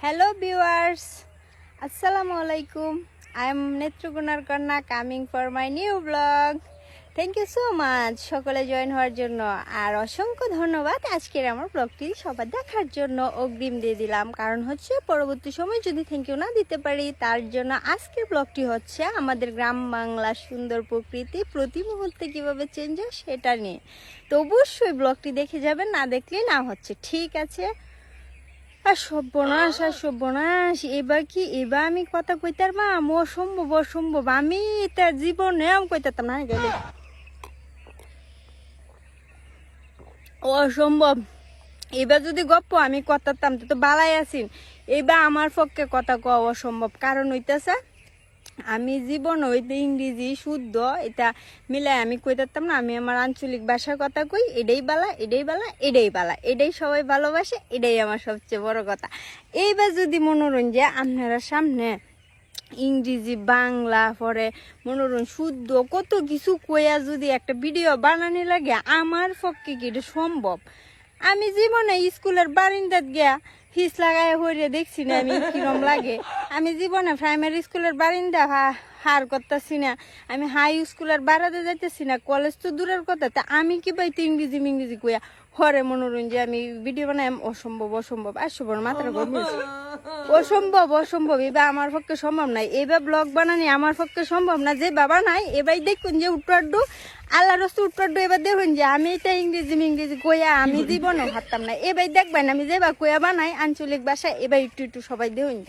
Hello viewers, Assalamualaikum. I am Netrakunar Kanna coming for my new vlog. Thank you so much সকলে join হওয়ার জন্য আর অসংখ্য ধন্যবাদ আজকের আমার ব্লগটি সবার দেখার জন্য অগ্রিম দিয়ে দিলাম কারণ হচ্ছে পরবর্তী সময় যদি থ্যাংক ইউ না দিতে পারি তার জন্য আজকের ব্লগটি হচ্ছে আমাদের গ্রাম বাংলার সুন্দর প্রকৃতি প্রতি মুহূর্তে কীভাবে চেঞ্জ হয় সেটা নিয়ে তো অবশ্যই ব্লগটি দেখে যাবেন না দেখলে না হচ্ছে ঠিক আছে। আর সর্বনাশ এবার আমি কথা কইতার মা অসম্ভব আমি তার জীবনে কইতাম না গেলে অসম্ভব। এবার যদি গপ্প আমি কথাতাম তো বালাই আছিন এবার আমার পক্ষে কথা কওয়া অসম্ভব কারণ হইতেছে আমি জীবন হইতে ইংরেজি শুদ্ধ এটা মিলাই আমি কইতাম না আমি আমার আঞ্চলিক ভাষার কথা কই এটাই বালা এটাই সবাই ভালোবাসে এটাই আমার সবচেয়ে বড় কথা। এইবার যদি মনোরঞ্জন আপনারা সামনে ইংরেজি বাংলা পরে মনোরঞ্জন শুদ্ধ কত কিছু কইয়া যদি একটা ভিডিও বানানি লাগে আমার পক্ষে কি এটা সম্ভব? আমি জীবনে স্কুলের বারিন্দাত গিয়া ফিস লাগাই হইরে দেখছি না আমি কিরম লাগে। আমি জীবনে প্রাইমারি স্কুলের বারিন্দা হার করতেছি না, আমি হাই স্কুলের বাড়াতে যাইতেছি না, কলেজ তো দূরের কথা। তা আমি কি পাইতো ইংরেজি কইয়া হরে মনোরঞ্জন আমি ভিডিও বানাই অসম্ভব আসবো মাথার ঘর বলছি অসম্ভব এবার আমার পক্ষে সম্ভব নাই। এবার ব্লগ বানানি আমার পক্ষে সম্ভব না যে বাবা নাই এবার দেখুন যে উটপাড্ডু আল্লাহ রস্ত উটপাড্ডু এবার দেখুন যে আমি এটা ইংরেজি কইয়া আমি জীবনে হারতাম না। এবার দেখবেন আমি যে বা কইয়া বানাই আঞ্চলিক ভাষা এবার একটু সবাই দেখুন।